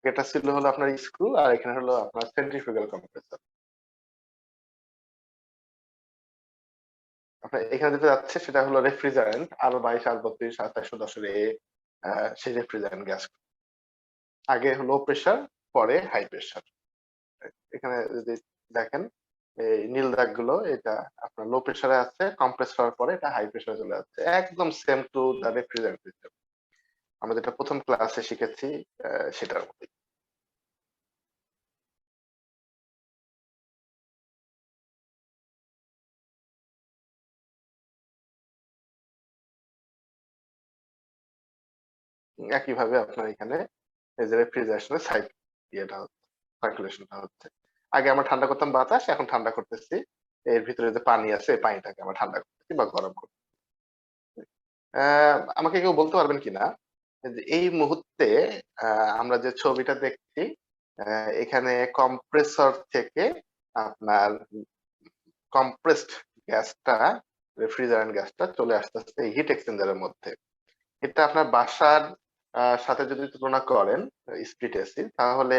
এটা ছিল হলো আপনার স্ক্রু, আর এখানে হলো আপনার সেন্ট্রিফুগাল কম্প্রেসর। আপনার এখানে যেটা যাচ্ছে সেটা হলো রেফ্রিজারেন্ট R22 R32 2710 এ সেই রেফ্রিজারেন্ট গ্যাস। আগে লো প্রেসার, পরে হাই প্রেসার। এখানে যদি দেখেন এই নীল দাগগুলো, এটা আপনার লো প্রেসারে আছে, কম্প্রেস হওয়ার পরে এটা হাই প্রেসারে চলে যাচ্ছে, একদম same to the refrigerant system আমরা যেটা প্রথম ক্লাসে শিখেছি সেটার মধ্যে। একইভাবে আপনার এখানে এই যে রেফ্রিজারেশনের ইয়েটা হচ্ছে, সার্কুলেশনটা হচ্ছে। আগে আমরা ঠান্ডা করতাম বাতাস, এখন ঠান্ডা করতেছি এর ভিতরে যে পানি আছে, এই পানিটাকে আমরা ঠান্ডা করতেছি বা গরম করতেছি। আমাকে কেউ বলতে পারবেন কিনা যে এই মুহূর্তে আমরা যে ছবিটা দেখছি, এখানে কম্প্রেসর থেকে আপনার কম্প্রেসড গ্যাসটা, রেফ্রিজারেন্ট গ্যাসটা চলে আসতেছে হিট এক্সচেঞ্জারের মধ্যে। এটা আপনার বাসার সাথে যদি তুলনা করেন স্প্লিট এসি, তাহলে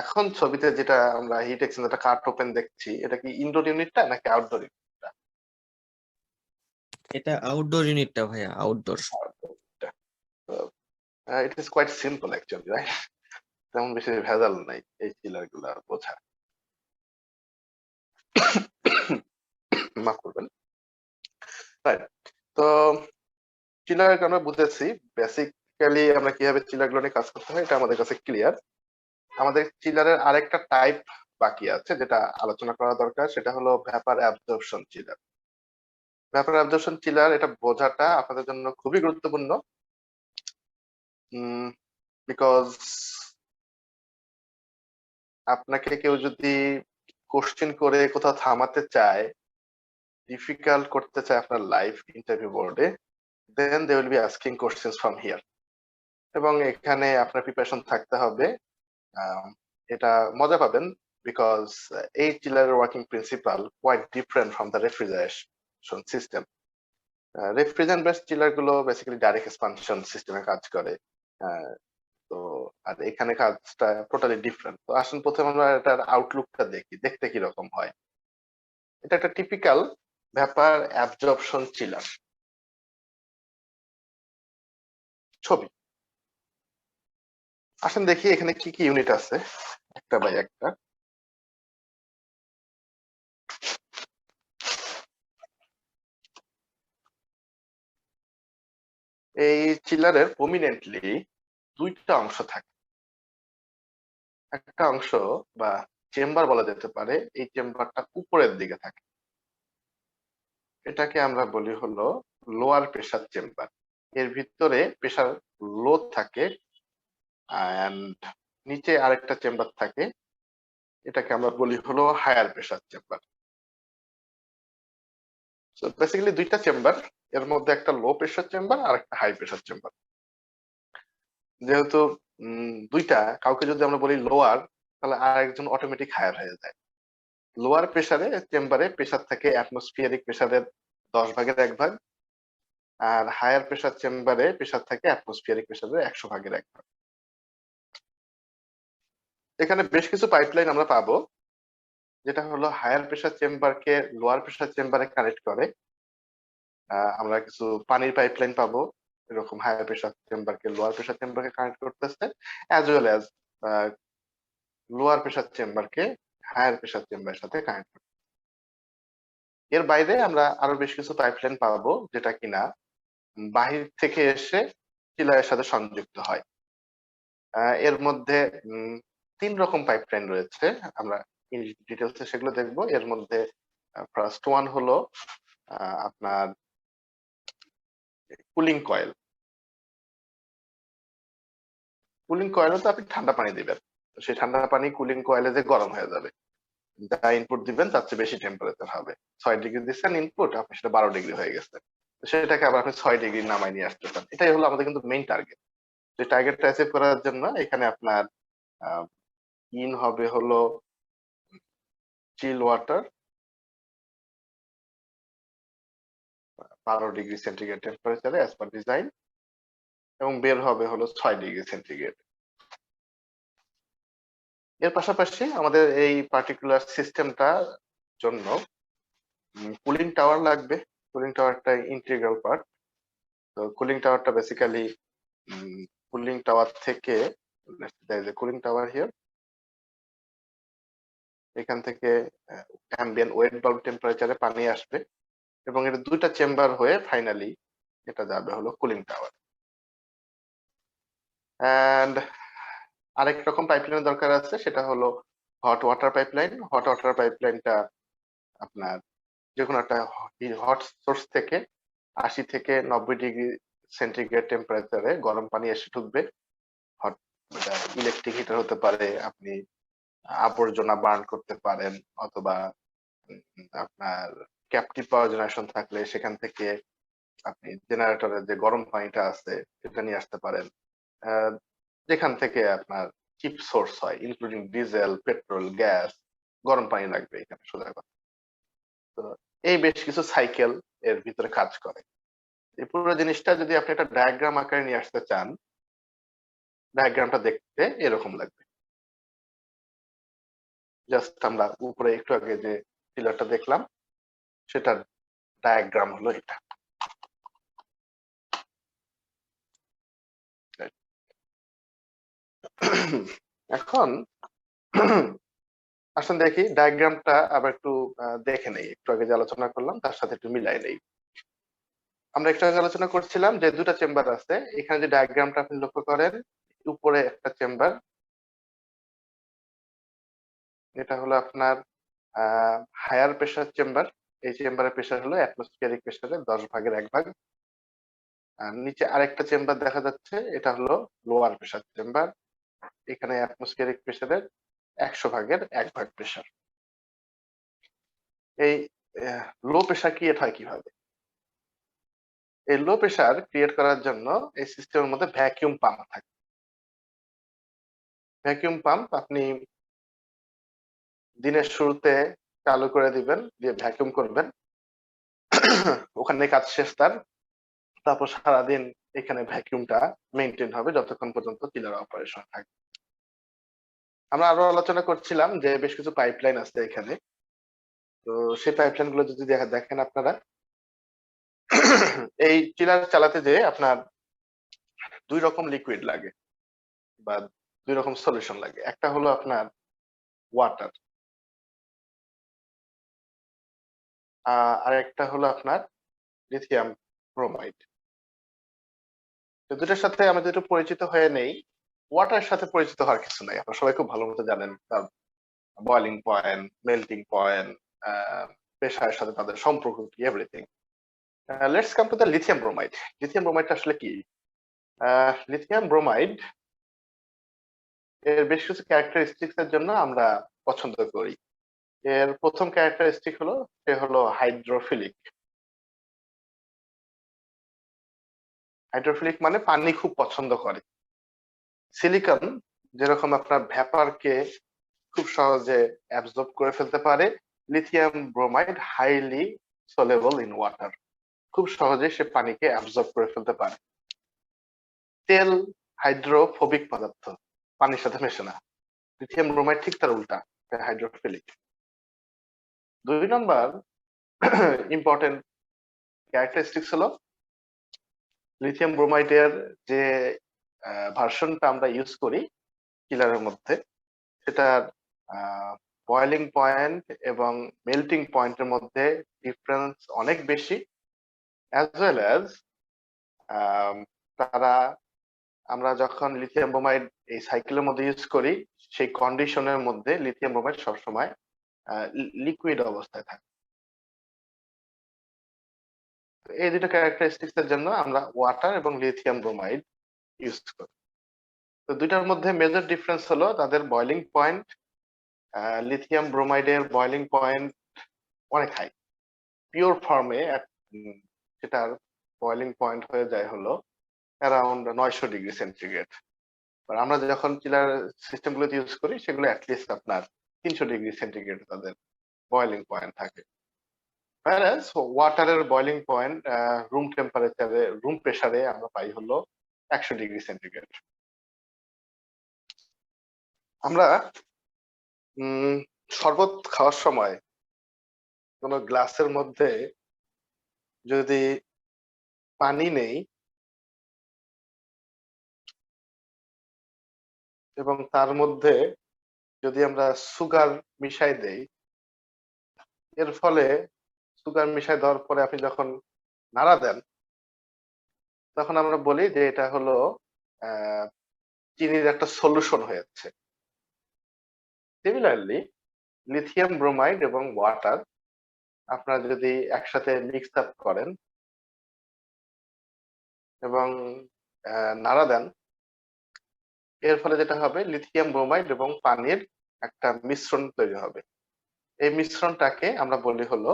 এখন ছবিতে যেটা আমরা হিট এক্সচেঞ্জারটা কাট ওপেন দেখছি, এটা কি ইনডোর ইউনিটটা নাকি আউটডোর ইউনিটটা? এটা আউটডোর ইউনিটটা ভাইয়া, outdoor. It is quite simple actually, right? তেমন বেশি ভেজাল নাই এই চিলার গুলা বোঝা। মাফ করবেন। রাইট, তো চিলার আমরা বুঝেছি, বেসিক্যালি আমরা কিভাবে চিলার গুলো নিয়ে কাজ করতে হয় এটা আমাদের কাছে ক্লিয়ার। আমাদের চিলারের আরেকটা টাইপ বাকি আছে যেটা আলোচনা করা দরকার, সেটা হলো vapour absorption chiller. Vapour absorption chiller, এটা বোঝাটা আপনাদের জন্য খুবই গুরুত্বপূর্ণ, বিকজ আপনাকে কেউ যদি কোশ্চেন করে কোথাও থামাতে চায়, ডিফিকাল্ট করতে চায় আপনার লাইফ ইন্টারভিউ বোর্ডে, then they will be asking questions from here. এবং এখানে আপনার প্রিপারেশন থাকতে হবে। এটা মজা পাবেন, বিকজ এই চিলারের working principle quite different from the refrigeration system. Refrigerant based chiller গুলো বেসিক্যালি ডাইরেক্ট এক্সপানশন সিস্টেমে কাজ করে। তো আর এখানে কাজটা টোটালি ডিফারেন্ট। তো আসুন প্রথমে আমরা এটার আউটলুকটা দেখি, দেখতে কি রকম হয়। এটা একটা টিপিক্যাল ভ্যাপার অ্যাবজর্পশন চিলার ছবি। আসেন দেখি এখানে কি কি ইউনিট আছে একটা বাই একটা। এই চিলারের প্রমিনেন্টলি দুইটা অংশ থাকে। একটা অংশ বা চেম্বার বলা যেতে পারে, এই চেম্বারটা উপরের দিকে থাকে, এটাকে আমরা বলি হলো লোয়ার প্রেসার চেম্বার। এর ভিতরে প্রেসার লো থাকে, এন্ড নিচে আরেকটা চেম্বার থাকে, এটাকে আমরা বলি হলো হায়ার প্রেসার চেম্বার। তো বেসিক্যালি দুইটা চেম্বার, এর মধ্যে একটা লো প্রেসার চেম্বার আর একটা হাই প্রেসার চেম্বার। যেহেতু দুইটা, কাউকে যদি আমরা বলি লোয়ার, তাহলে আর একজন অটোমেটিক হায়ার হয়ে যায়। লোয়ার প্রেসারে চেম্বারে প্রেসার থাকে অ্যাটমসফিয়ারিক প্রেসারের 10 ভাগের 1 ভাগ, আর হায়ার প্রেসার চেম্বারে প্রেসার থাকে অ্যাটমসফিয়ারিক প্রেসারের 100 ভাগের 1 ভাগ। এখানে বেশ কিছু পাইপলাইন আমরা পাবো, যেটা হলো হায়ার প্রেসার চেম্বারকে লোয়ার প্রেসার চেম্বারে কানেক্ট করে। আমরা কিছু পানির পাইপলাইন পাবো, এরকম হায়ার প্রেসার চেম্বারকে লোয়ার প্রেসার চেম্বারকে কানেক্ট করতেছে, as well as lower pressure চেম্বারকে হায়ার প্রেসার চেম্বারের সাথে কানেক্ট করতে। এর বাইরে আমরা আরো বেশ কিছু পাইপলাইন পাবো, যেটা কিনা বাহির থেকে এসে চিলারের সাথে সংযুক্ত হয়। এর মধ্যে 3 রকম পাইপলাইন রয়েছে, আমরা ডিটেলসে সেগুলো দেখবো। এর মধ্যে ফার্স্ট ওয়ান হলো আপনার কুলিং কয়েল। কুলিং কয়েলে তো আপনি ঠান্ডা পানি দিবেন, সেই ঠান্ডা পানি কুলিং কয়েলে যে গরম হয়ে যাবে, যা ইনপুট দিবেন তার চেয়ে বেশি টেম্পারেচার হবে। 6 ডিগ্রি দিচ্ছেন ইনপুট, আপনি সেটা 12 ডিগ্রি হয়ে গেছে, সেটাকে আবার আপনি 6 ডিগ্রি নামাই নিয়ে আসতে চান। এটাই হলো আমাদের কিন্তু মেইন টার্গেট। যে টার্গেটটা অ্যাচিভ করার জন্য এখানে আপনার ইন হবে হলো চিল ওয়াটার 12 ডিগ্রি সেন্টিগ্রেড টেম্পারেচারে অ্যাজ পার ডিজাইন, এবং বের হবে হলো 6 ডিগ্রি সেন্টিগ্রেড। এর পাশাপাশি আমাদের এই পার্টিকুলার সিস্টেমটা জন্য কুলিং টাওয়ার লাগবে। কুলিং টাওয়ারটা ইন্টিগ্রাল পার্ট। তো কুলিং টাওয়ারটা বেসিক্যালি কুলিং টাওয়ার থেকে কুলিং টাওয়ার হিয়ার, এখান থেকে অ্যাম্বিয়েন্ট ওয়েট বাল্ব টেম্পারেচারে পানি আসবে এবং এটা দুইটা চেম্বার হয়ে ফাইনালি এটা যাবে হলো কুলিং টাওয়ার। এন্ড আরেক রকম পাইপলাইন দরকার আছে, সেটা হলো hot water pipeline. Hot water পাইপলাইনটা আপনার যে কোনো একটা হট সোর্স থেকে 80 থেকে 90 ডিগ্রি সেন্টিগ্রেড টেম্পারেচারে গরম পানি এসে ঢুকবে। হট ইলেকট্রিক হিটার হতে পারে, আপনি আবর্জনা বার্ন করতে পারেন, অথবা আপনার ক্যাপটিভ পাওয়ার জেনারেশন থাকলে সেখান থেকে আপনি জেনারেটরের যে গরম পানিটা আছে সেটা নিয়ে আসতে পারেন। যেখান থেকে আপনার চিপ সোর্স হয় ইনক্লুডিং ডিজেল, পেট্রোল, গ্যাস, গরম পানি লাগবে এখানে সোজা কথা। তো এই বেশ কিছু সাইকেল এর ভিতরে কাজ করে। এই পুরো জিনিসটা যদি আপনি একটা ডায়াগ্রাম আকারে নিয়ে আসতে চান, ডায়াগ্রামটা দেখতে এরকম লাগবে। জাস্ট আমরা উপরে একটু আগে যে পিলারটা দেখলাম সেটার ডায়াগ্রাম হলো এটা। এখন আসুন দেখি ডায়াগ্রামটা আবার একটু দেখে নেই। একটু আগে যে আলোচনা করলাম তার সাথে একটু মিলাই নেই। আমরা একটু আগে আলোচনা করছিলাম যে দুটা চেম্বার আছে। এখানে যে ডায়াগ্রামটা আপনি লক্ষ্য করেন, উপরে একটা চেম্বার, এটা হলো আপনার হায়ার প্রেসার চেম্বার। এই চেম্বারের প্রেসার হলো অ্যাটমসফিয়ারিক প্রেসারের 10/1 ভাগ। আর নিচে আরেকটা চেম্বার দেখা যাচ্ছে, এটা হলো লোয়ার প্রেসার চেম্বার। এখানে অ্যাটমসফিয়ারিক প্রেসারের 100/1 ভাগ প্রেসার। এই লো প্রেসার ক্রিয়েট হয় কিভাবে? এই লো প্রেসার ক্রিয়েট করার জন্য এই সিস্টেমের মধ্যে ভ্যাকিউম পাম্প থাকে। ভ্যাকিউম পাম্প আপনি দিনের শুরুতে চালু করে দিবেন, দিয়ে ভ্যাকিউম করবেন, ওখানে কাজ শেষ তার। তারপর সারাদিন এখানে ভ্যাকিউমটা মেনটেন হবে যতক্ষণ পর্যন্ত চিলার অপারেশন থাকে। আমরা আরো আলোচনা করছিলাম যে বেশ কিছু পাইপলাইন আছে এখানে। তো সেই পাইপলাইন গুলো যদি দেখেন আপনারা, এই চিলার চালাতে যে আপনার দুই রকম লিকুইড লাগে বা দুই রকম সলিউশন লাগে। একটা হলো আপনার ওয়াটার, আর একটা হলো আপনার লিথিয়াম ব্রোমাইড। তো দুটার সাথে আমাদের একটু পরিচিত হয়ে নেই। ওয়াটারের সাথে পরিচিত হওয়ার কিছু নাই, আপনারা সবাই খুব ভালো মতো জানেন তার বয়লিং পয়েন্ট, মেল্টিং পয়েন্ট, প্রেসারের সাথে তাদের সম্পর্ক কি, everything. Let's come to the lithium bromide. Lithium ব্রোমাইডটা আসলে কি? লিথিয়াম ব্রোমাইড এর বেশ কিছু ক্যারেক্টারিস্টিক্স এর জন্য আমরা পছন্দ করি। এর প্রথম ক্যারেক্টারিস্টিক হলো সে হলো হাইড্রোফিলিক। হাইড্রোফিলিক মানে পানি খুব পছন্দ করে। সিলিকন যেরকম আপনার ভ্যাপারকে খুব সহজে অ্যাবজর্ব করে ফেলতে পারে, lithium bromide highly soluble in water, খুব সহজে সে পানিকে অ্যাবজর্ব করে ফেলতে পারে। তেল হাইড্রোফোবিক পদার্থ, পানির সাথে মেশে না। লিথিয়াম ব্রোমাইড ঠিক তার উল্টা, হাইড্রোফিলিক। 2 নম্বর ইম্পর্টেন্ট ক্যারেক্টারিস্টিক্স হলো লিথিয়াম ব্রোমাইডের যে ভার্সনটা আমরা ইউজ করি চিলারের মধ্যে, সেটার বয়েলিং পয়েন্ট এবং মেল্টিং পয়েন্টের মধ্যে ডিফারেন্স অনেক বেশি, অ্যাজ ওয়েল অ্যাজ তারা আমরা যখন লিথিয়াম ব্রোমাইড এই সাইকেলের মধ্যে ইউজ করি সেই কন্ডিশনের মধ্যে লিথিয়াম ব্রোমাইড সবসময় লিকুইড অবস্থায় থাকে। এই দুটো ক্যারেক্টারিস্টিক্স এর জন্য আমরা ওয়াটার এবং লিথিয়াম ব্রোমাইড ইউজ করি। তো দুইটার মধ্যে মেজর ডিফারেন্স হলো তাদের বয়লিং পয়েন্ট। লিথিয়াম ব্রোমাইডের বয়লিং পয়েন্ট অনেক হাই, পিওর ফর্মে সেটার বয়লিং পয়েন্ট হয়ে যায় হলো অ্যারাউন্ড 900 ডিগ্রি সেন্টিগ্রেড। আমরা যখন চিলার সিস্টেম গুলো ইউজ করি সেগুলো অ্যাটলিস্ট আপনার 300 ডিগ্রি সেন্টিগ্রেড তাদের বয়লিং পয়েন্ট থাকে। whereas ওয়াটারের বয়লিং পয়েন্ট রুম টেম্পারেচারে, রুম প্রেসারে আমরা পাই হলো 100 ডিগ্রি সেন্টিগ্রেড। আমরা শরবত খাওয়ার সময় কোন গ্লাসের মধ্যে যদি পানি নেই এবং তার মধ্যে যদি আমরা সুগার মিশাই দেই, এর ফলে সুগার মিশাই দেওয়ার পরে আপনি যখন নাড়া দেন তখন আমরা বলি যে এটা হলো চিনির একটা সলিউশন হয়েছে। সিমিলারলি লিথিয়াম ব্রোমাইড এবং ওয়াটার আপনারা যদি একসাথে মিক্স আপ করেন এবং নাড়া দেন, এর ফলে যেটা হবে লিথিয়াম ব্রোমাইড এবং পানির একটা মিশ্রণ তৈরি হবে। এই মিশ্রণটাকে আমরা বলি হলো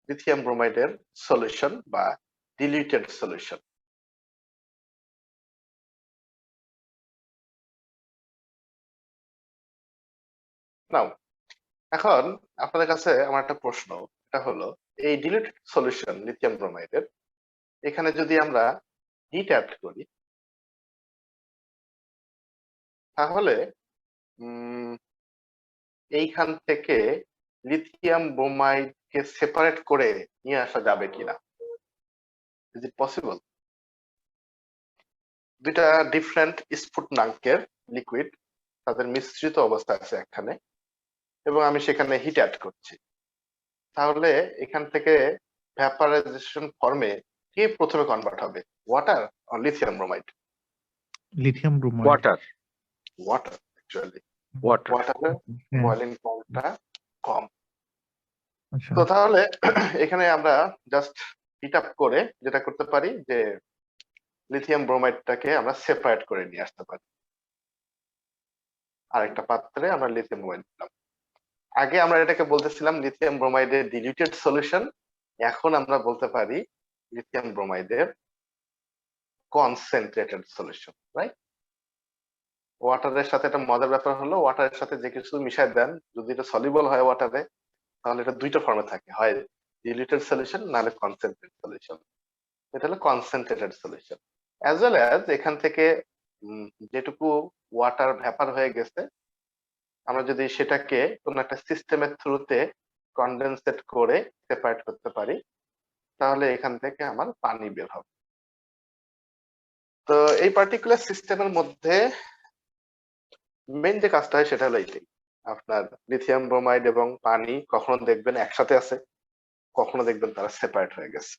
লিথিয়াম ব্রোমাইডের সলিউশন বা ডিলিউটেড সলিউশন। নাও এখন আপনাদের কাছে আমার একটা প্রশ্ন, এটা হলো এই ডিলিউটেড সলিউশন লিথিয়াম ব্রোমাইডের এখানে যদি আমরা হিট অ্যাড করি তাহলে এইখান থেকে লিথিয়াম ব্রোমাইডকে সেপারেট করে নিয়ে আসা যাবে কিনা? Is it possible? দুইটা ডিফারেন্ট স্ফুটনাঙ্কের লিকুইড তাদের মিশ্রিত অবস্থা আছে এখানে এবং আমি সেখানে হিট অ্যাড করছি, তাহলে এখান থেকে ভ্যাপারাইজেশন ফর্মে কে প্রথমে কনভার্ট হবে, water or lithium bromide? Lithium bromide. Water. Water actually water. ওয়াটারের বয়লিং পয়েন্টটা কম। আচ্ছা, তো তাহলে এখানে আমরা জাস্ট হিট আপ করে যেটা করতে পারি যে লিথিয়াম ব্রোমাইডটাকে আমরা সেপারেট করে নিয়ে আসতে পারি। আরেকটা পাত্রে আমরা লিথিয়াম ব্রোমাইড দিলাম। আগে আমরা এটাকে বলতেছিলাম লিথিয়াম ব্রোমাইডের ডিলিউটেড সলিউশন, এখন আমরা বলতে পারি লিথিয়াম ব্রোমাইডের কনসেন্ট্রেটেড সলিউশন, রাইট? ওয়াটারের সাথে একটা মজার ব্যাপার হলো ওয়াটারের সাথে যে কিছু মিশাই দেন, যদি এটা সলিবল হয় ওয়াটারে তাহলে এটা দুইটা ফর্মে থাকে, হয় ডিলিউটেড সলিউশন নাহলে কনসেন্ট্রেটেড সলিউশন। এটা হলো concentrated solution. As well as এখান থেকে যেটুকু ওয়াটার ভ্যাপার হয়ে গেছে আমরা যদি সেটাকে কোন একটা সিস্টেমের থ্রুতে কনডেনসেট করে সেপারেট করতে পারি তাহলে এখান থেকে আমার পানি বের হবে। তো এই পার্টিকুলার সিস্টেমের মধ্যে মেইন যে কাজটা হয় সেটা হলো এইটাই, আপনার লিথিয়াম ব্রোমাইড এবং পানি কখনো দেখবেন একসাথে আছে, কখনো দেখবেন তারা সেপারেট হয়ে গেছে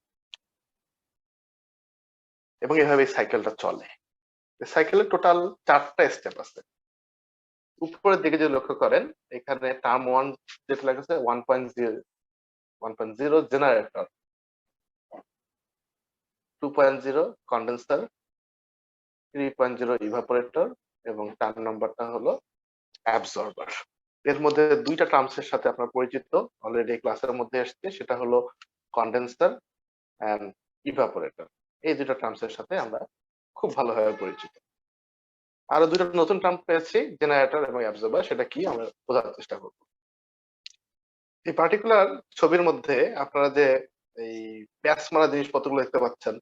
এবং এভাবে সাইকেলটা চলে। সাইকেলের টোটাল 4টা স্টেপ আছে। উপরের দিকে যদি লক্ষ্য করেন এখানে টার্ম 1 যেটা লেখা আছে 1.0 জেনারেটর, 2.0 কন্ডেন্সার, 3.0 ইভাপোরেটর এবং 4 নম্বরটা হলো অ্যাবজর্বার। এর মধ্যে দুইটা টার্মস এর সাথে আপনার পরিচিত, অলরেডি ক্লাসের মধ্যে এসেছে, সেটা হলো কন্ডেন্সার এন্ড ইভাপোরেটর। এই দুটো টার্মস এর সাথে আমরা খুব ভালোভাবে পরিচিত। আরো দুটো নতুন টার্ম পেয়েছি, জেনারেটর এবং অ্যাবজর্বার, সেটা কি আমরা বোঝার চেষ্টা করব। এই পার্টিকুলার ছবির মধ্যে আপনারা যে এই প্যাচ মারা জিনিসপত্রগুলো দেখতে পাচ্ছেন,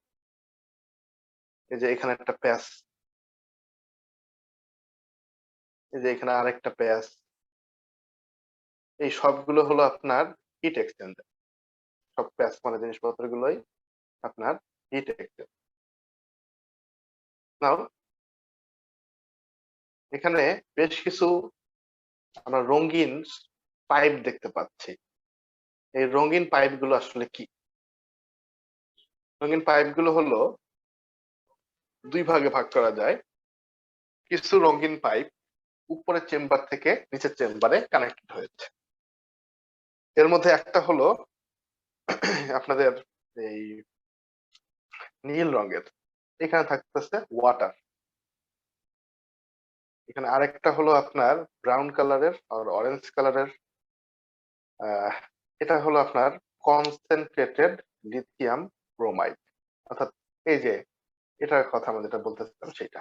এই যে এখানে একটা প্যাচ, এই যে এখানে আরেকটা প্যাচ, এই সবগুলো হলো আপনার হিট এক্সচেঞ্জার। সব প্যাচ মারা জিনিসপত্রগুলোই আপনার হিট এক্সচেঞ্জার। নাও এখানে বেশ কিছু আমরা রঙিন পাইপ দেখতে পাচ্ছি। এই রঙিন পাইপগুলো আসলে কি? রঙিন পাইপগুলো হলো দুই ভাগে ভাগ করা যায়। কিছু রঙিন পাইপ উপরের চেম্বার থেকে নিচের চেম্বারে কানেক্টেড হয়েছে। এর মধ্যে একটা হলো আপনাদের এই নীল রঙের, এখানে থাকতেছে ওয়াটার। এখানে আরেকটা হলো আপনার ব্রাউন কালারের আর অরেঞ্জ কালারের, এটা হলো আপনার কনসেন্ট্রেটেড লিথিয়াম ব্রোমাইড, অর্থাৎ এই যে এটার কথা আমরা যেটা বলতেছিলাম সেটা।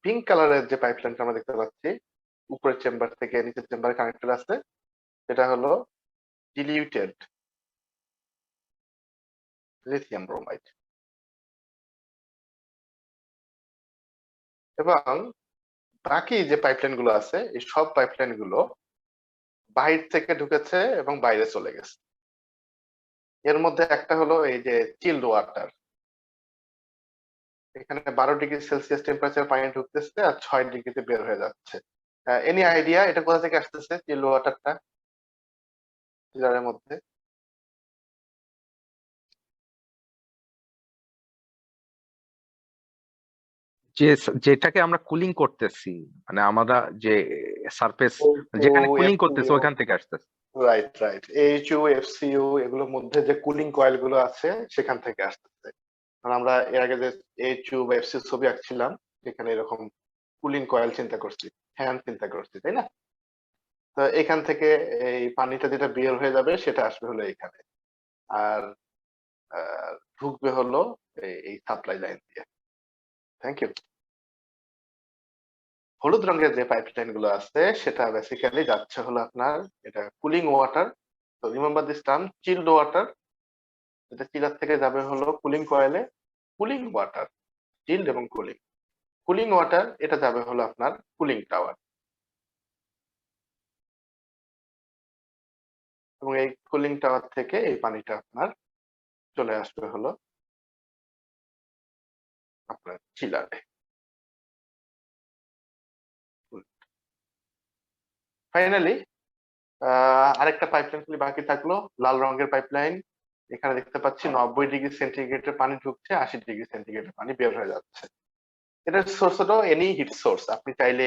পিঙ্ক কালারের যে পাইপলাইনটা আমরা দেখতে পাচ্ছি উপরের চেম্বার থেকে নিচের চেম্বারে কানেক্টেড আছে, সেটা হলো ডিলিউটেড লিথিয়াম ব্রোমাইড। এবং বাকি যে পাইপলাইন গুলো আছে এই সব পাইপলাইন গুলো বাহির থেকে ঢুকেছে এবং বাইরে চলে গেছে। এর মধ্যে একটা হলো এই যে চিল্ড ওয়াটার, এখানে 12 ডিগ্রি সেলসিয়াস টেম্পারেচার পানি ঢুকতেছে আর 6 ডিগ্রিতে বের হয়ে যাচ্ছে। এনি আইডিয়া এটা কোথা থেকে আসতেছে চিল্ড ওয়াটারটা চিলারের মধ্যে? যেটাকে আমরা কুলিং করতেছি, মানে আমরা যে সারফেস যেখানে কুলিং করতেছি ওখান থেকে আসতেছে। রাইট রাইট, এইচইউ এফসিইউ এগুলোর মধ্যে যে কুলিং কয়েল গুলো আছে সেখান থেকে আসতেছে। কারণ আমরা এর আগে যে এইচইউ বা এফসিইউ ছবি আঁকছিলাম সেখানে এরকম কুলিং কয়েল চিন্তা করছি, ফ্যান চিন্তা করছি, তাই না? তো এখান থেকে এই পানিটা যেটা বের হয়ে যাবে সেটা আসবে হলো এখানে, আর ঢুকবে হলো এই সাপ্লাই লাইন দিয়ে। Thank you. হলুদ রঙের যে পাইপলাইন গুলো আছে সেটা বেসিক্যালি যাচ্ছে হলো আপনার এটা কুলিং ওয়াটার। তো remember this term child water, এটা চিলার থেকে যাবে হলো কুলিং কয়েলে। কুলিং ওয়াটার চিল্ড এবং কুলিং, কুলিং ওয়াটার এটা যাবে হলো আপনার কুলিং টাওয়ার, এবং এই কুলিং টাওয়ার থেকে এই পানিটা আপনার চলে আসবে হলো আপনার চিলারে। ফাইনালি আরেকটা পাইপলাইন খালি বাকি থাকলো, লাল রঙের পাইপলাইন। এখানে দেখতে পাচ্ছি 90 ডিগ্রি সেন্টিগ্রেডের পানি ঢুকছে, 80 ডিগ্রি সেন্টিগ্রেডের পানি বের হয়ে যাচ্ছে। এটার সোর্স হলো এনি হিট সোর্স। আপনি চাইলে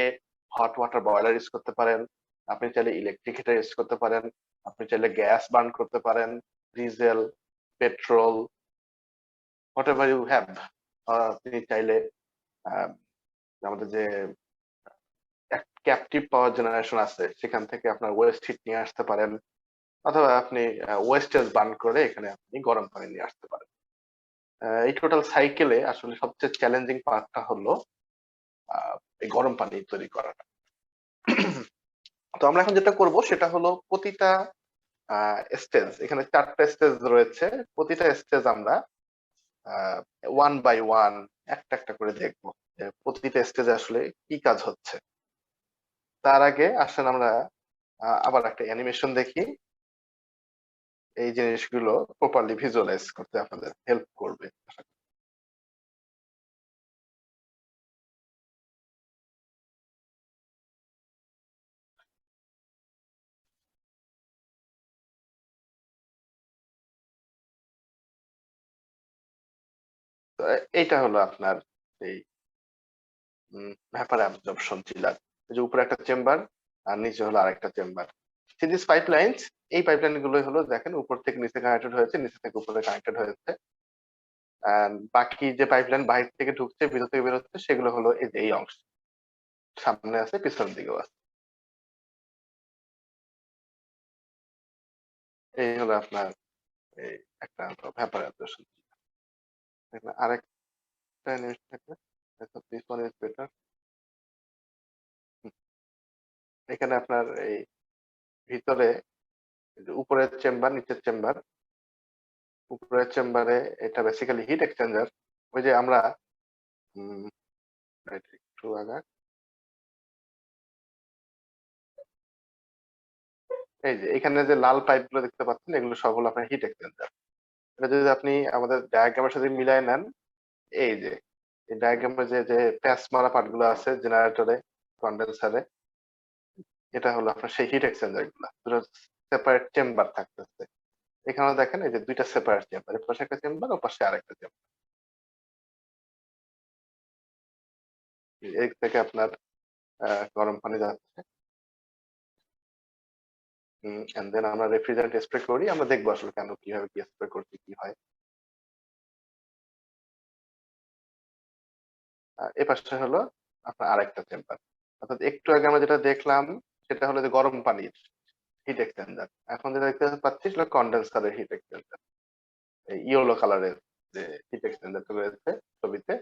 হট ওয়াটার বয়লার ইউজ করতে পারেন, আপনি চাইলে ইলেকট্রিক হিটার ইউজ করতে পারেন, আপনি চাইলে গ্যাস বার্ন করতে পারেন, diesel, petrol, whatever you have. আপনি চাইলে আমাদের যে ক্যাপটিভ পাওয়ার জেনারেশন আছে সেখান থেকে আপনার ওয়েস্ট হিট নিয়ে আসতে পারেন, অথবা আপনি ওয়েস্টেজ বার্ন করে এখানে আপনি গরম পানি নিয়ে আসতে পারেন। এই টোটাল সাইকেলে আসলে সবচেয়ে চ্যালেঞ্জিং পার্টটা হলো এই গরম পানি তৈরি করাটা। তো আমরা এখন যেটা করব সেটা হলো প্রতিটা স্টেজ, এখানে 4টা স্টেজ রয়েছে, প্রতিটা স্টেজ আমরা 1 বাই 1 একটা একটা করে দেখবো যে প্রতিটা স্টেজে আসলে কি কাজ হচ্ছে। তার আগে আসলে আমরা আবার একটা অ্যানিমেশন দেখি, এই জিনিসগুলো প্রপারলি ভিজুয়ালাইজ করতে আপনাদের হেল্প করবে। এইটা হলো আপনার এই ভ্যাপার অ্যাবজর্পশন চিলার। এই যে উপরে একটা চেম্বার আর নিচে হলো আরেকটা চেম্বার। দিস পাইপলাইন্স, এই পাইপলাইন গুলো হলো দেখেন উপর থেকে নিচে কানেক্টেড হয়েছে, নিচে থেকে উপরে কানেক্টেড হয়েছে। বাকি যে পাইপলাইন বাইরে থেকে ঢুকছে ভিতর থেকে বের হচ্ছে সেগুলো হলো এই যে এই অংশ, সামনে আছে পিছনের দিকেও আছে। এই হলো আপনার এই একটা ভ্যাপার অ্যাবজর্পশন। আরেকটা জিনিস থাকে, দিস ওয়ান ইজ বেটার। এখানে আপনার এই ভিতরে উপরের চেম্বার নিচের চেম্বার, উপরের চেম্বারে এটা বেসিক্যালি হিট এক্সচেঞ্জার। ওই যে আমরা একটু আগে এই যে এখানে যে লাল পাইপ গুলো দেখতে পাচ্ছেন এগুলো সব হলো আপনার হিট এক্সচেঞ্জার। এটা যদি আপনি আমাদের ডায়াগ্রামের সাথে মিলাই নেন, এই যে এই ডায়াগ্রামে যে যে প্যাচ মারা পার্ট গুলো আছে জেনারেটরে, কন্ডেন্সারে, এটা হলো আপনার সেই হিট এক্সচেঞ্জার গুলা, দুটো সেপারেট চেম্বার থাকতেছে। এখানে দেখেন এই যে দুইটা সেপারেট চেম্বার, এর পাশে একটা চেম্বার ও পাশে আরেকটা চেম্বার। এই থেকে আপনার গরম পানি যাচ্ছে, এন্ড দেন আমরা রেফ্রিজারেন্ট স্প্রে করি। আমরা দেখবো আসলে কেন কিভাবে কি স্প্রে করতে কি হয়। এ পাশে হলো আপনার আরেকটা চেম্বার। অর্থাৎ একটু আগে আমরা যেটা দেখলাম সেটা হলো যে গরম পানির হিট এক্সচেঞ্জার, এখন যেটা দেখতে পাচ্ছি সেটা কন্ডেন্সারের হিট এক্সচেঞ্জার। এই ইয়েলো কালারের যে হিট এক্সচেঞ্জারটা রয়েছে ছবিতে,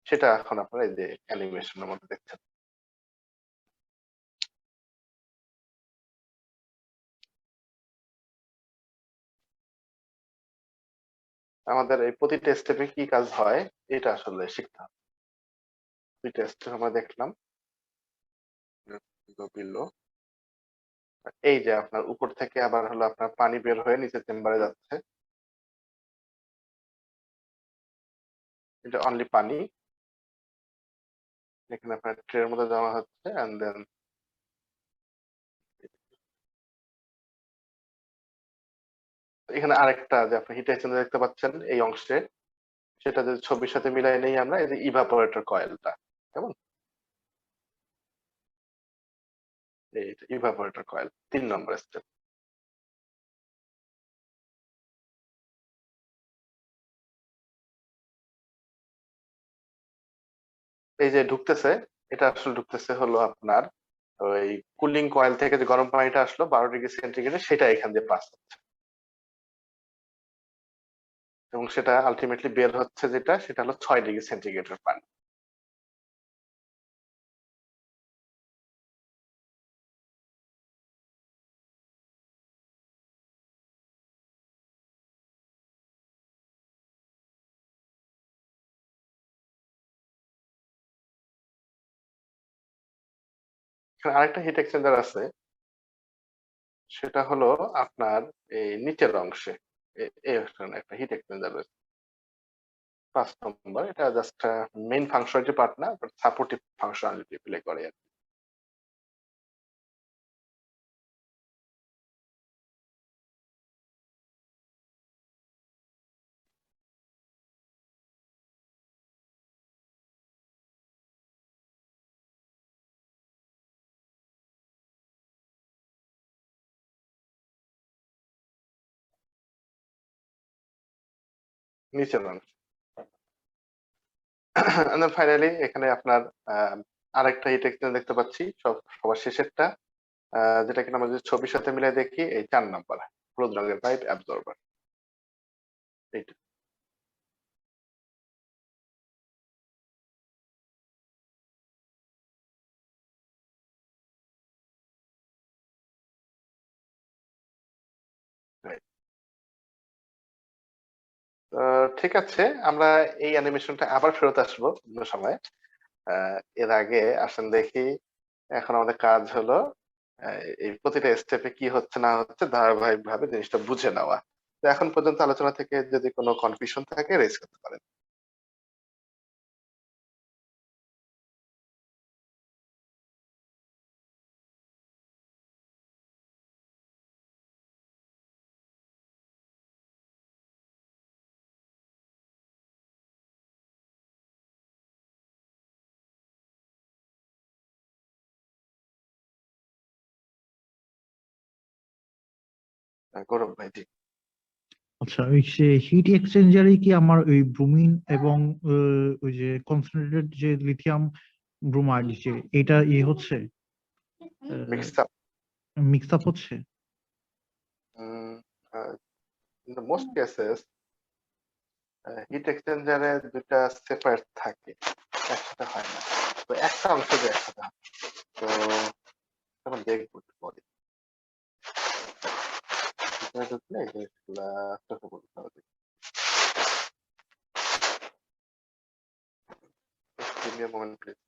সেটা এখন আপনারা এই যে অ্যানিমেশনের মধ্যে দেখছেন। আমাদের এই প্রতিটা স্টেপে কি কাজ হয় এটা আসলে শিখতে হবে। দুইটা স্টেপ আমরা দেখলাম, বিলো। এই যে আপনার উপর থেকে আবার হলো আপনার পানি বের হয়ে নিচে চেম্বারে যাচ্ছে, এটা অনলি পানি। এখানে আপনার ট্রের মধ্যে জমা হচ্ছে এন্ড দেন এখানে আরেকটা যে আপনি হিট এক্সচেঞ্জার দেখতে পাচ্ছেন এই অংশে, সেটা যদি ছবির সাথে মিলাই নেই আমরা, এই যে ইভাপোরেটর কয়েলটা, কেমন, এই ইভাপোরেটর কয়েল 3 নম্বর স্টেপ। এই যে ঢুকতেছে, এটা আসলে ঢুকতেছে হলো আপনার ওই কুলিং কয়েল থেকে যে গরম পানিটা আসলো 12°C, সেটা এখান দিয়ে পাস হচ্ছে এবং সেটা আলটিমেটলি বের হচ্ছে যেটা, সেটা হলো 6°C পানি। এখানে আরেকটা হিট এক্সচেঞ্জার আছে, সেটা হলো আপনার এই নিচের অংশে এই একটা হিট এক্সচেঞ্জার রয়েছে 5 নম্বর। এটা জাস্ট মেইন ফাংশনালিটি পার্ট না, বাট সাপোর্টিভ ফাংশনালিটি প্লে করে আর কি। নিচের অংশ। ফাইনালি এখানে আপনার আরেকটা হিট এক্সচেঞ্জার দেখতে পাচ্ছি সবার শেষেরটা, যেটা কিনা আমরা যদি ছবির সাথে মিলাই দেখি, এই 4 নাম্বার হলুদ রঙের পাইপ অ্যাবজর্বার, এইটা। Right. ঠিক আছে, আমরা এই অ্যানিমেশনটা আবার ফেরত আসবো অন্য সময়। এর আগে আসেন দেখি, এখন আমাদের কাজ হলো এই প্রতিটা স্টেপে কি হচ্ছে না হচ্ছে ধারাবাহিক ভাবে জিনিসটা বুঝে নেওয়া। তো এখন পর্যন্ত আলোচনা থেকে যদি কোনো কনফিউশন থাকে রেজ করতে পারেন। গৌরব ভাই, জি। আচ্ছা, ওই সে হিট এক্সচেঞ্জারে কি আমার ওই ব্রোমিন এবং ওই যে কনসেন্ট্রেটেড যে লিথিয়াম ব্রোমাইড যে এটা হচ্ছে মিক্সড আপ। মিক্স আপ হচ্ছে? In the most cases heat এক্সচেঞ্জারে দুটা সেপারেট থাকে, একসাথে হয় না। তো একটা অংশ যে একসাথে হয়, তো তখন দেখবো একটু পরে। ভিতরে ঢুকলে এই জিনিসগুলা চোখে পড়তে হবে। Give me a moment, please.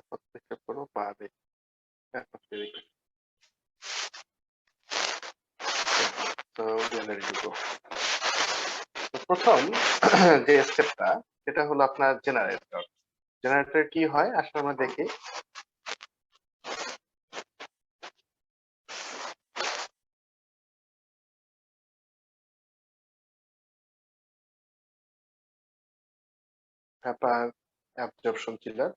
প্রত্যেকটা কোনো পাবে। তো প্রথম যে স্টেপটা, সেটা হলো আপনার জেনারেটর। জেনারেটর কি হয় আসলে আমরা দেখি। Vapour absorption chiller,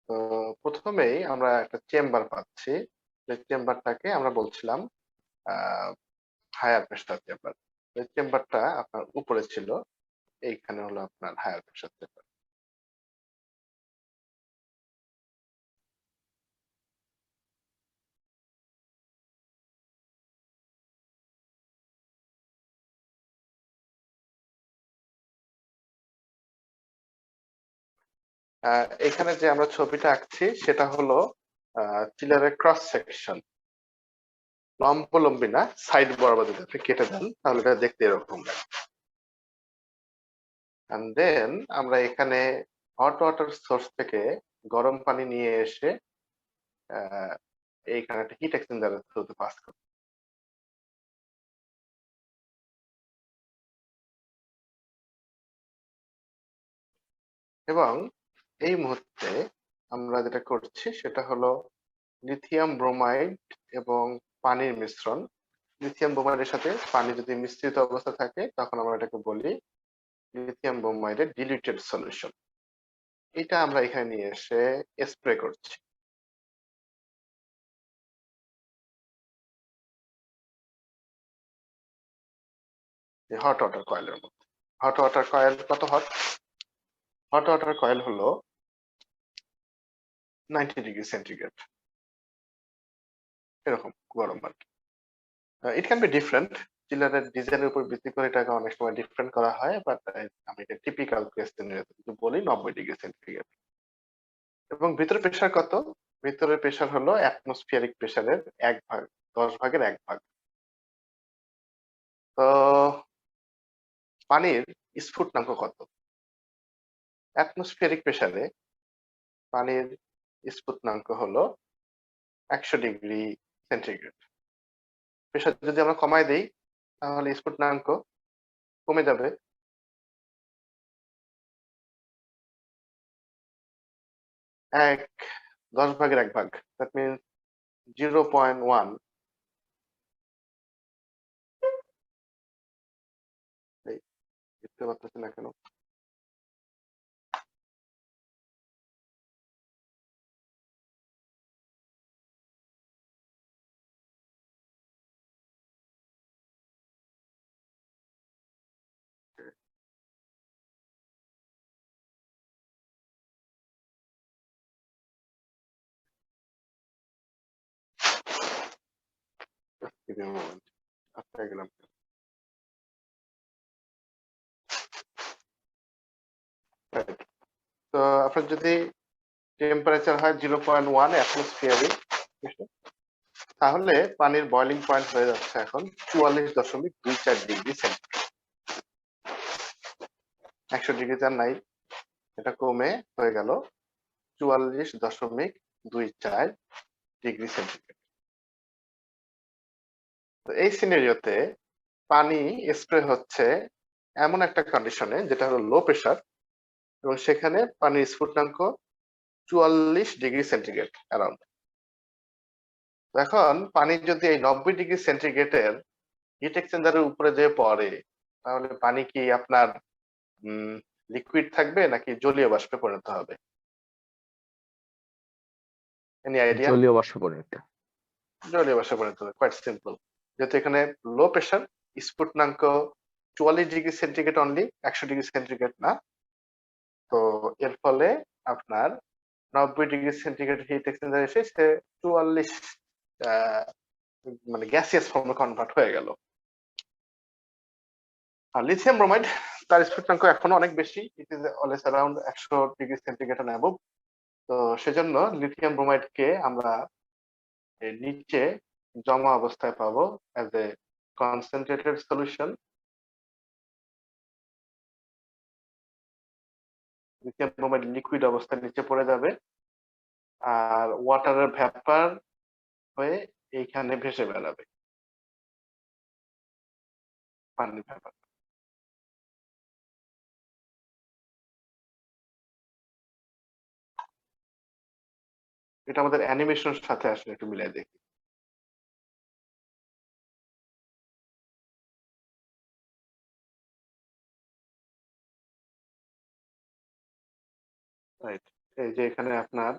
তো প্রথমেই আমরা একটা চেম্বার পাচ্ছি, যে চেম্বারটাকে আমরা বলছিলাম হায়ার প্রেসার চেম্বার। এই চেম্বারটা আপনার উপরে ছিল, এইখানে হলো আপনার হায়ার প্রেসার চেম্বার। এখানে যে আমরা ছবিটা আঁকছি সেটা হলো চিলারের ক্রস সেকশন, লম্বলম্বী না, সাইড বরাবর যদি আপনি কেটে দেন তাহলে এটা দেখতে এরকম লাগে। এন্ড দেন আমরা এখানে হট ওয়াটার সোর্স থেকে গরম পানি নিয়ে এসে এইখানে একটা হিট এক্সচেঞ্জারের থ্রুতে পাস করি। এবং এই মুহূর্তে আমরা যেটা করছি সেটা হলো লিথিয়াম ব্রোমাইড এবং পানির মিশ্রণ। লিথিয়াম ব্রোমাইডের সাথে পানি যদি মিশ্রিত অবস্থা থাকে তখন আমরা এটাকে বলি লিথিয়াম ব্রোমাইডের ডিলিউটেড সলিউশন। এটা আমরা এখানে নিয়ে এসে স্প্রে করছি। হট ওয়াটার কয়েলের মধ্যে। হট ওয়াটার কয়েল কত হট? হট ওয়াটার কয়েল হলো 90 ডিগ্রি সেন্টিগ্রেড, এরকম গরম আর কি। ইট ক্যান বি ডিফারেন্ট, চিলারের ডিজাইনের উপর ভিত্তি করে এটাকে অনেক সময় ডিফারেন্ট করা হয়, বাট আমি এটা টিপিক্যাল কোয়েশ্চেনের বলি 90 ডিগ্রি সেন্টিগ্রেড। এবং ভিতরে প্রেসার কত? ভিতরের প্রেসার হলো অ্যাটমসফিয়ারিক প্রেসারের 1 ভাগ, 10 ভাগের 1 ভাগ। তো পানির স্ফুটনাঙ্ক কত? অ্যাটমসফিয়ারিক প্রেসারে পানির স্ফুটনাঙ্ক হলো 100 ডিগ্রি সেন্টিগ্রেড। প্রেসার যদি আমরা কমায় দেই তাহলে স্ফুটনাঙ্ক কমে যাবে। এক 10 ভাগের 1 ভাগ, দ্যাট মিনস 0.1। দেখতে পাচ্ছেন না কেন? Just give me a moment. আটকে গেলাম। Right. তো আপনার যদি টেম্পারেচার হয় 0.1 অ্যাটমসফিয়ারিক, তাহলে পানির বয়লিং পয়েন্ট হয়ে যাচ্ছে এখন 44.24 ডিগ্রি সেন্টিগ্রেড। 100 ডিগ্রি আর নাই, এটা কমে হয়ে গেল 44.24 ডিগ্রি সেন্টিগ্রেড। তো এই সিনারিওতে পানি স্প্রে হচ্ছে এমন একটা কন্ডিশনে যেটা হলো লো প্রেসার, এবং সেখানে পানির স্ফুটনাঙ্ক 44 ডিগ্রি সেন্টিগ্রেড অ্যারাউন্ড। এখন পানি যদি এই 90 ডিগ্রি সেন্টিগ্রেডের হিট এক্সচেঞ্জারের উপরে যে পড়ে, তাহলে পানি কি আপনার লিকুইড থাকবে নাকি জলীয় বাষ্পে পরিণত হবে? Any idea? জলীয় বাষ্পে পরিণত। জলীয় বাষ্পে পরিণত হবে, কোয়াইট সিম্পল। যেহেতু এখানে লো প্রেসার, স্ফুটনাঙ্ক 44 degree centigrade only, 100 degree centigrade না। তো এর ফলে আপনার 90 ডিগ্রি সেন্টিগ্রেড হিট এক্সচেঞ্জার এসে সে 44 মানে গ্যাসিয়াস ফর্মে কনভার্ট হয়ে গেল। আর লিথিয়াম ব্রোমাইড, তার স্ফুটনাঙ্ক এখনো অনেক বেশি, it is always around 100 degree centigrade and above. তো সেজন্য লিথিয়াম ব্রোমাইডকে আমরা এর নিচে জমা অবস্থায় পাবো as a concentrated solution. Lithium bromide liquid অবস্থায় নিচে পড়ে যাবে, আর ওয়াটারের ভ্যাপার হয়ে এইখানে ভেসে বেড়াবে, পানির ভ্যাপার। এটা আমাদের অ্যানিমেশনের সাথে আসলে একটু মিলাই দেখি। রাইট, এই যে এখানে আপনার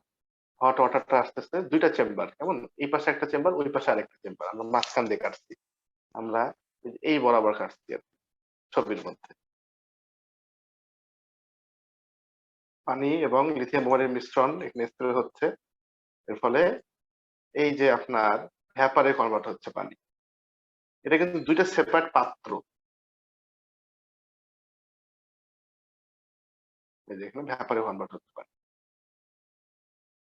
হট ওয়াটারটা আসতেছে দুইটা চেম্বার, কেমন, এই পাশে একটা চেম্বার, ওই পাশে আরেকটা চেম্বার, আমরা মাঝখান দিয়ে কাটছি, আমরা এই বরাবর কাটছি আর কি, ছবির মধ্যে। পানি এবং লিথিয়াম ব্রোমাইডের মিশ্রণ এখানে স্প্রে হচ্ছে, এর ফলে এই যে আপনার ভ্যাপারে কনভার্ট হচ্ছে পানি। এটা কিন্তু দুইটা সেপারেট পাত্র, এই যে এখানে ভ্যাপারে কনভার্ট হচ্ছে পানি,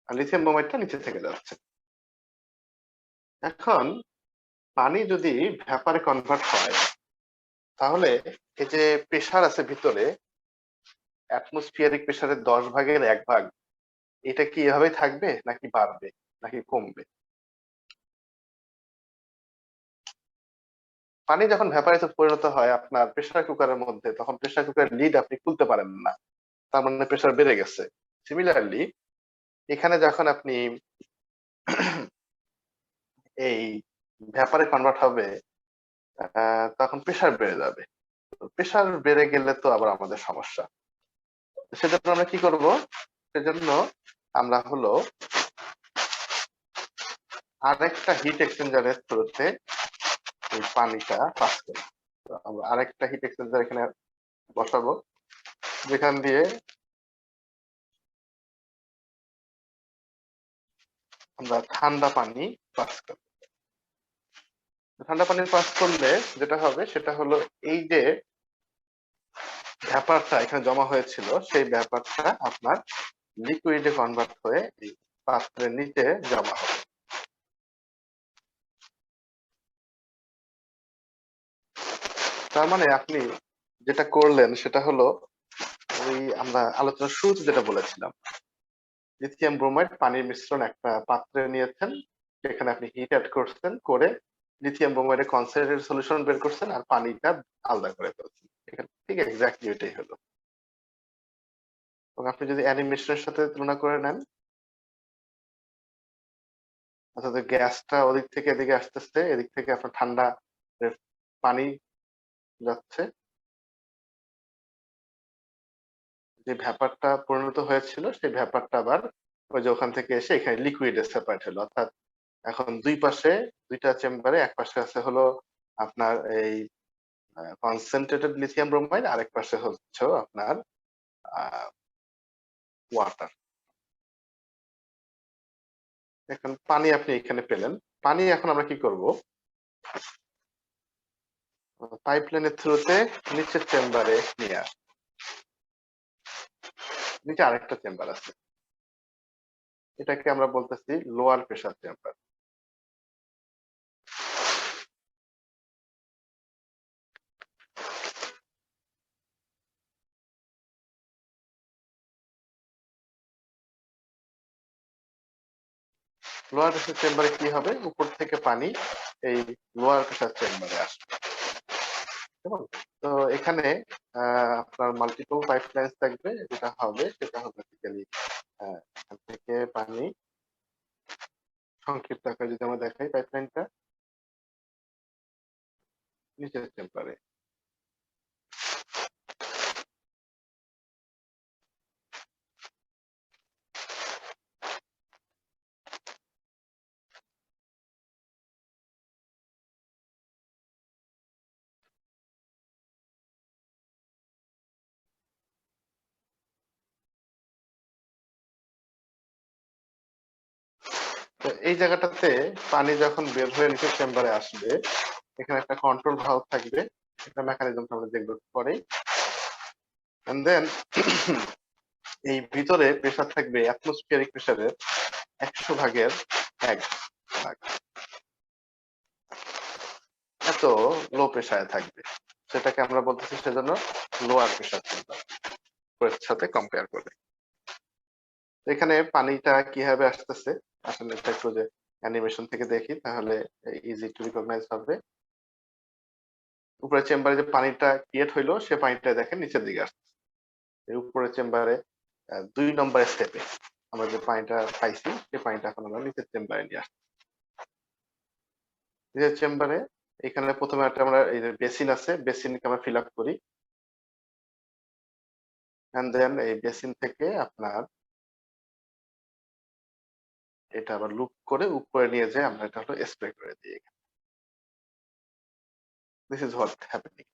আর লিথিয়াম ব্রোমাইডটা নিচে থেকে যাচ্ছে। এখন পানি যদি ভ্যাপারে কনভার্ট হয়, তাহলে এই যে প্রেসার আছে ভিতরে, অ্যাটমসফিয়ারিক প্রেসারের 10 ভাগের 1 ভাগ, এটা কি এভাবে থাকবে নাকি বাড়বে নাকি কমবে? পানি যখন ভ্যাপারাইজে পরিণত হয় আপনার প্রেসার কুকারের মধ্যে, তখন প্রেসার কুকারের লিড আপনি খুলতে পারেন না, তার মানে প্রেসার বেড়ে গেছে। সিমিলারলি এখানে যখন আপনি এই ভ্যাপারে কনভার্ট হবে, তখন প্রেসার বেড়ে যাবে। প্রেসার বেড়ে গেলে তো আবার আমাদের সমস্যা। সেজন্য আমরা কি করব? সেজন্য আমরা হলো আরেকটা হিট এক্সচেঞ্জারের থ্রুতে এই পানিটা পাস করি। আমরা আরেকটা হিট এক্সচেঞ্জার এখানে বসাবো, যেখান দিয়ে আমরা ঠান্ডা পানি পাস করব। ঠান্ডা পানি পাস করলে যেটা হবে সেটা হলো এই যে ভ্যাপারটা এখানে জমা হয়েছিল, সেই ভ্যাপারটা আপনার লিকুইডে কনভার্ট হয়ে এই পাত্রের নিচে জমা হবে। তার মানে আপনি যেটা করলেন সেটা হলো ওই আমরা আলোচনার শুরুতে যেটা বলেছিলাম, লিথিয়াম ব্রোমাইড পানির মিশ্রণ একটা পাত্রে নিয়েছেন, সেখানে আপনি হিট অ্যাড করছেন, করে লিথিয়াম ব্রোমাইডের কনসেন্ট্রেটেড সলিউশন বের করছেন আর পানিটা আলাদা করে ফেলছেন। এখানে ঠিক এক্স্যাক্টলি এটাই হলো। এবং আপনি যদি অ্যানিমেশনের সাথে তুলনা করে নেন, অর্থাৎ গ্যাসটা ওদিক থেকে এদিকে আসতেছে, এদিক থেকে আপনার ঠান্ডা পানি যাচ্ছে, যে ভ্যাপারটা পরিণত হয়েছিল সেই ভ্যাপারটা আবার ওই যে ওখান থেকে এসে এখানে লিকুইডে সেপারেট হলো। অর্থাৎ এখন দুই পাশে দুইটা চেম্বারে, এক পাশে আছে হলো আপনার এই কনসেন্ট্রেটেড লিথিয়াম ব্রোমাইড, আরেক পাশে হচ্ছে আপনার ওয়াটার। এখন পানি আপনি এখানে পেলেন, পানি এখন আমরা কি করব? পাইপলাইনের থ্রুতে নিচের চেম্বারে নিয়ে আসবো। নিচে আরেকটা চেম্বার আছে, এটাকে আমরা বলতেছি lower pressure chamber. Lower pressure চেম্বারে কি হবে? উপর থেকে পানি এই লোয়ার প্রেসার চেম্বারে আসবে। তো এখানে আপনার মাল্টিপল পাইপলাইন থাকবে, যেটা হবে সেটা হবে বেসিক্যালি এখান থেকে পানি সংক্ষিপ্ত আকারে যদি আমরা দেখাই, পাইপলাইনটা নিচের চেম্বারে, তো এই জায়গাটাতে পানি যখন বের হয়ে নিচের চেম্বারে আসবে, এখানে একটা কন্ট্রোল ভালভ থাকবে, এটা মেকানিজম আমরা দেখবো পরেই। এন্ড দেন এই ভিতরে প্রেসার থাকবে অ্যাটমসফিয়ারিক প্রেসারের 100 ভাগের 1 ভাগ, এত লো প্রেসারে থাকবে, সেটাকে আমরা বলতেছি সেজন্য লোয়ার প্রেসার চেম্বার সাথে কম্পেয়ার করে। এখানে পানিটা কিভাবে আসতেছে আসলে এটা একটু যে অ্যানিমেশন থেকে দেখি তাহলে ইজি টু রিকগনাইজ হবে। উপরের চেম্বারে যে পানিটা ক্রিয়েট হইলো, সে পানিটা দেখেন নিচের দিকে আসছে। এই উপরের চেম্বারে 2 নম্বরের স্টেপে আমরা যে পানিটা পাইছি, সেই পানিটা এখন আমরা নিচের চেম্বারে নিয়ে আসছি। নিচের চেম্বারে এখানে প্রথমে একটা আমরা এই যে বেসিন আছে, বেসিনকে আমরা ফিল আপ করি, এন্ড দেন এই বেসিন থেকে আপনার এটা আবার লুপ করে উপরে নিয়ে যায় আমরা এটা হলো স্প্রে করে দিই। This is what happening.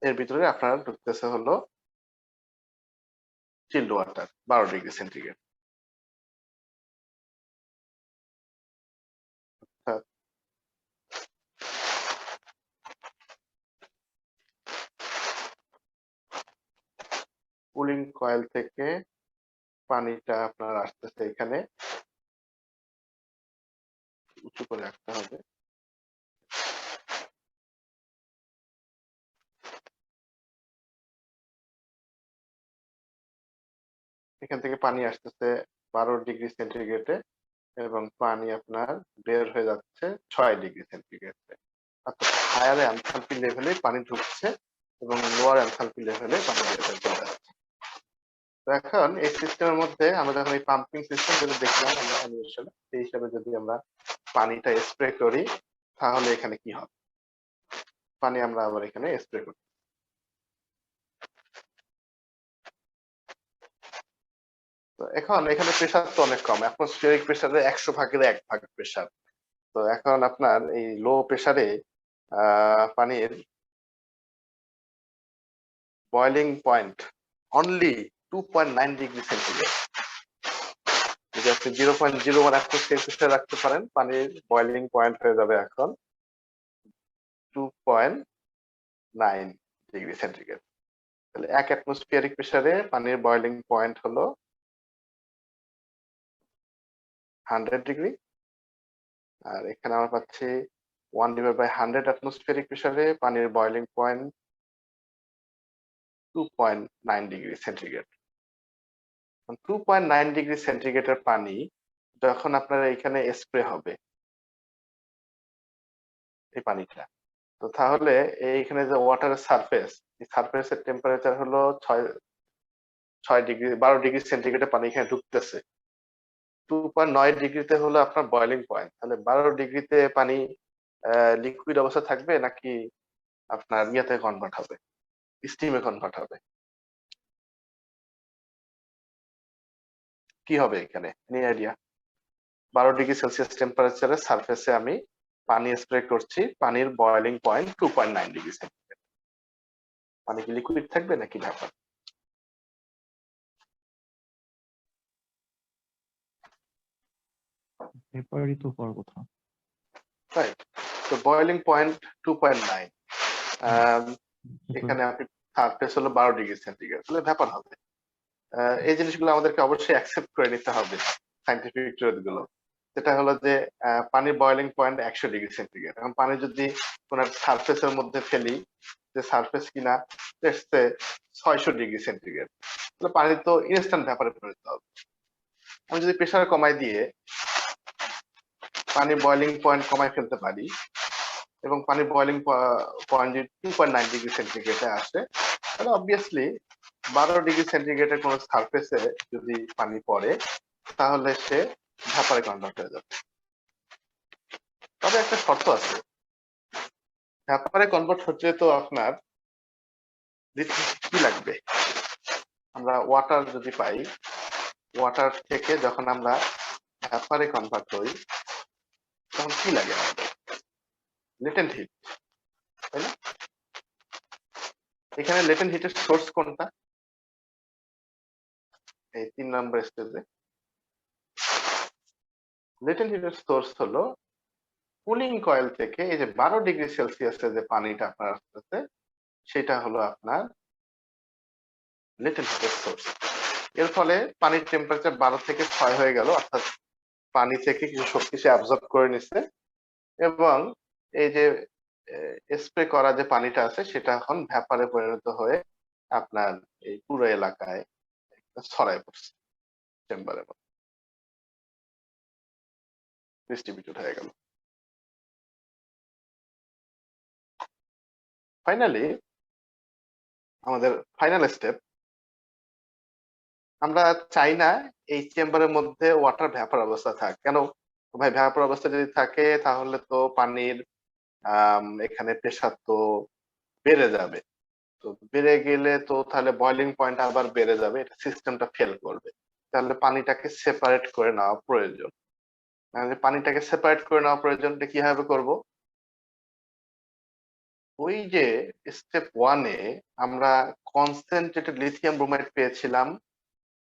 এর ভিতরে আপনার ঢুকতেছে হলো child water 12 degree centigrade. Cooling coil থেকে পানিটা আপনার আসতেছে এখানে, উঁচু করে রাখতে হবে। এখান থেকে পানি আসতেছে 12 ডিগ্রি সেন্টিগ্রেডে এবং পানি আপনার বের হয়ে যাচ্ছে 6 ডিগ্রি সেন্টিগ্রেডে। অর্থাৎ হায়ার এনথালপি লেভেলে পানি ঢুকছে এবং লোয়ার এনথালপি লেভেলে পানি বের হয়ে চলে যাচ্ছে। তো এখন এই সিস্টেমের মধ্যে আমরা যখন এই পাম্পিং সিস্টেম যদি দেখলাম আমরা অ্যানিমেশনে, সেই হিসাবে যদি আমরা পানিটা স্প্রে করি তাহলে এখানে কি হবে? পানি আমরা আবার এখানে স্প্রে করি। তো এখন এখানে প্রেসার তো অনেক কম, অ্যাটমসফিয়ারিক প্রেসারে 100 ভাগের 1 ভাগ প্রেসার। তো এখন আপনার এই লো প্রেসারে পানির boiling point only 2.9 degree centigrade. যদি আপনি 0.01 অ্যাটমসফিয়ারিক প্রেসার রাখতে পারেন, পানির বয়লিং পয়েন্ট হয়ে যাবে এখন 2.9 ডিগ্রি সেন্টিগ্রেড। তাহলে 1 অ্যাটমসফিয়ারিক প্রেসারে পানির বয়লিং পয়েন্ট হলো 100 ডিগ্রি, আর এখানে আমরা পাচ্ছি 1/100 অ্যাটমসফিয়ারিক প্রেসারে পানির boiling point 2.9 degree centigrade. 2.9 degree সেন্টিগ্রেডের পানি যখন আপনার এখানে স্প্রে হবে এই পানিটা, তো তাহলে এইখানে যে ওয়াটারের সারফেস, এই সারফেসের টেম্পারেচার হলো 6 ডিগ্রি 12 ডিগ্রি সেন্টিগ্রেডে পানি এখানে ঢুকতেছে। 2.9 ডিগ্রিতে হলো আপনার বয়লিং পয়েন্ট। তাহলে 12 ডিগ্রিতে পানি লিকুইড অবস্থা থাকবে নাকি আপনার ইয়েতে কনভার্ট হবে, স্টিমে কনভার্ট হবে? কি হবে এখানে? Any idea? 12 ডিগ্রি সেলসিয়াস টেম্পারেচারে সারফেসে আমি পানি স্প্রে করছি, পানির বয়লিং পয়েন্ট 2.9 ডিগ্রি সেন্টিগ্রেড। পানি কি লিকুইড থাকবে নাকি ভ্যাপার? ভেপারই তো হওয়ার কথা। রাইট। তো বয়লিং পয়েন্ট 2.9, এখানে আপনি সারফেস হলো 12 ডিগ্রি সেন্টিগ্রেড, তাহলে ভ্যাপার হবে। এই জিনিসগুলো আমাদেরকে অবশ্যই অ্যাকসেপ্ট করে নিতে হবে, সাইন্টিফিক ট্রুথ গুলো। যেটা হলো যে পানির বয়লিং পয়েন্ট 100 ডিগ্রি সেন্টিগ্রেড। এখন পানি যদি কোন সারফেসের মধ্যে ফেলি, যে সারফেস কিনা 600 ডিগ্রি সেন্টিগ্রেড, তাহলে পানি তো ইনস্ট্যান্ট ভ্যাপারে পরিণত হবে। আমি যদি প্রেসার কমাই দিয়ে পানির বয়লিং পয়েন্ট কমাই ফেলতে পারি এবং পানির বয়লিং পয়েন্ট 2.9 ডিগ্রি সেন্টিগ্রেডে আসে, তাহলে অবভিয়াসলি 12 ডিগ্রি সেন্টিগ্রেডের কোন সারফেসে যদি পানি পড়ে তাহলে সে ভ্যাপারে কনভার্ট হয়ে যাবে। তবে একটা শর্ত আছে, ভ্যাপারে কনভার্ট হচ্ছে তো আপনার কি লাগবে? আমরা ওয়াটার যদি পাই, ওয়াটার থেকে যখন আমরা ভ্যাপারে কনভার্ট হই তখন কি লাগে আমাদের? লেটেন্ট হিট, তাই না? এখানে লেটেন্ট হিটের সোর্স কোনটা? এই 3 নম্বর স্টেজে লেটেন্ট হিটের সোর্স হলো কুলিং কয়েল থেকে এই যে 12 ডিগ্রি সেলসিয়াসে যে পানিটা আপনার আসতেছে সেটা হলো আপনার লেটেন্ট হিটের সোর্স। এর ফলে পানির টেম্পারেচার 12 থেকে 6 হয়ে গেল, অর্থাৎ পানি থেকে কিছু শক্তি সে অ্যাবজর্ব করে নিচ্ছে এবং এই যে স্প্রে করা যে পানিটা আছে সেটা এখন ভ্যাপারে পরিণত হয়ে আপনার এই পুরো এলাকায় ছড়ায় পড়ছে, চেম্বারের মধ্যে ডিস্ট্রিবিউটেড হয়ে গেল। ফাইনালি আমাদের ফাইনাল স্টেপ, আমরা চাই না এই চেম্বারের মধ্যে ওয়াটার ভ্যাপার অবস্থা থাক। কেন ভাই? ভ্যাপার অবস্থা যদি থাকে তাহলে তো পানির এখানে প্রেসার তো বেড়ে যাবে। তো বেড়ে গেলে তো তাহলে বয়লিং পয়েন্ট আবার বেড়ে যাবে, এটা সিস্টেমটা ফেল করবে। তাহলে পানিটাকে সেপারেট করে নেওয়া প্রয়োজন। পানিটাকে সেপারেট করে নেওয়া প্রয়োজনটা কিভাবে করব? ওই যে স্টেপ 1 এ আমরা কনসেন্ট্রেটেড লিথিয়াম ব্রোমাইড পেয়েছিলাম,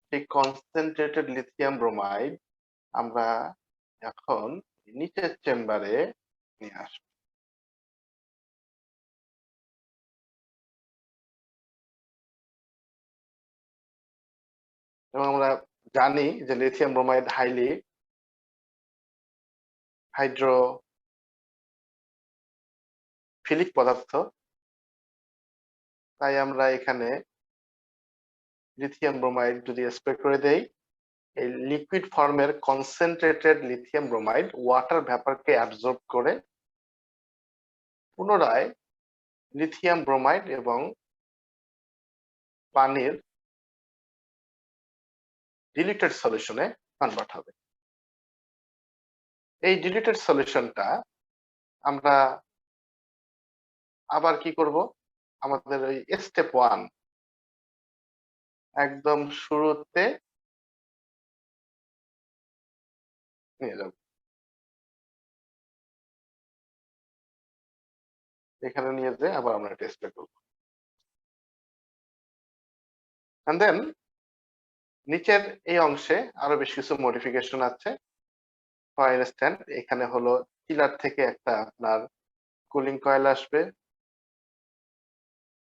সেই কনসেন্ট্রেটেড লিথিয়াম ব্রোমাইড আমরা এখন নিচের চেম্বারে নিয়ে আসবো। এবং আমরা জানি যে লিথিয়াম ব্রোমাইড হাইলি হাইড্রোফিলিক পদার্থ, তাই আমরা এখানে লিথিয়াম ব্রোমাইড যদি স্প্রে করে দেই, এই লিকুইড ফর্মের কনসেন্ট্রেটেড লিথিয়াম ব্রোমাইড ওয়াটার ভ্যাপারকে অ্যাবজর্ব করে পুনরায় লিথিয়াম ব্রোমাইড এবং পানির ডিলিউটেড সলিউশনে কনভার্ট হবে। এই ডিলিউটেড সলিউশনটা আমরা আবার কি করব? আমাদের ওই স্টেপ 1 একদম শুরুতে নিয়ে যাব। এখানে নিয়ে যেয়ে আবার আমরা টেস্ট করব। এন্ড দেন নিচের এই অংশে আরো বেশ কিছু মডিফিকেশন আছে। ফর ইনস্ট্যান্স এখানে হলো চিলার থেকে একটা আপনার কুলিং কয়েল আসবে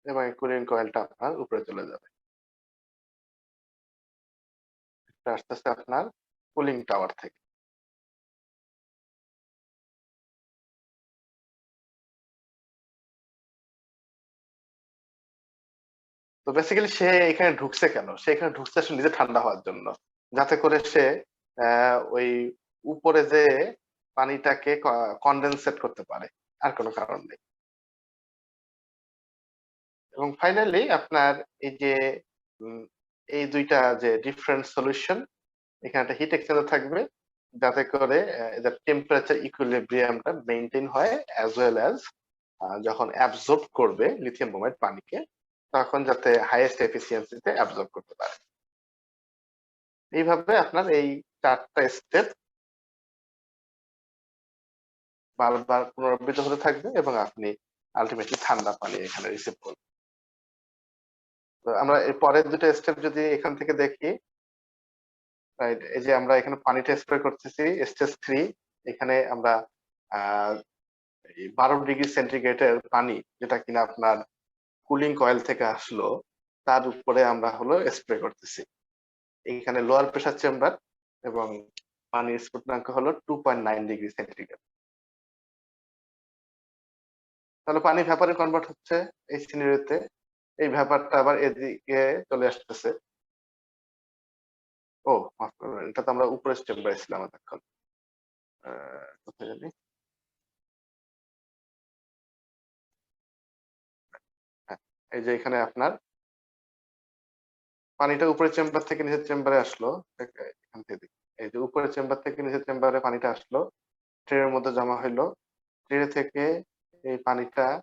এবং এই কুলিং কয়েলটা আপনার উপরে চলে যাবে। এটা আস্তে আস্তে আপনার কুলিং টাওয়ার থেকে। তো বেসিক্যালি সে এখানে ঢুকছে কেন? সে এখানে ঢুকছে আসলে নিজে ঠান্ডা হওয়ার জন্য, যাতে করে সে ওই উপরে যে পানিটাকে কনডেনসেট করতে পারে, আর কোনো কারণ নেই। এবং ফাইনালি আপনার এই যে এই দুইটা যে ডিফারেন্ট সলিউশন, এখানে একটা হিট এক্সচেঞ্জার থাকবে, যাতে করে এদের টেম্পারেচার ইকুইলিব্রিয়ামটা মেইনটেইন হয়, অ্যাজ ওয়েল অ্যাজ যখন অ্যাবজর্ব করবে লিথিয়াম ব্রোমাইড পানিকে, তখন যাতে হাইয়েস্ট এফিসিয়েন্সিতে অ্যাবজর্ব করতে পারে। এইভাবে আপনার এই 4টা স্টেপ বারবার পুনরাবৃত্ত হতে থাকবে এবং আপনি আলটিমেটলি ঠান্ডা পানি এখানে রিসিভ করবেন। তো আমরা এর পরের দুটো স্টেপ যদি এখান থেকে দেখি, রাইট, এই যে আমরা এখানে পানিটা স্প্রে করতেছি স্টেজ 3, এখানে আমরা 12 ডিগ্রি সেন্টিগ্রেডের পানি, যেটা কিনা আপনার কুলিং কয়েল থেকে আসলো, তার উপরে আমরা হলো স্প্রে করতেছি। এখানে লোয়ার প্রেসার চেম্বার এবং পানির স্ফুটনাঙ্ক হলো 2.9 ডিগ্রি সেন্টিগ্রেড। তাহলে পানি ভ্যাপারে কনভার্ট হচ্ছে এই সিনারিওতে। এই ভ্যাপারটা আবার এদিকে চলে আসতেছে। ও মাফ করবেন, এটা তো আমরা উপরের চেম্বারে ছিলাম এতক্ষণ। কোথায় জানি, হ্যাঁ, এই যে এখানে আপনার পানিটা উপরের চেম্বার থেকে নিচের চেম্বারে আসলো। এখান থেকে এই যে উপরের চেম্বার থেকে নিচের চেম্বারে পানিটা আসলো, ট্রের মধ্যে জমা হইলো, ট্রে থেকে এই পানিটা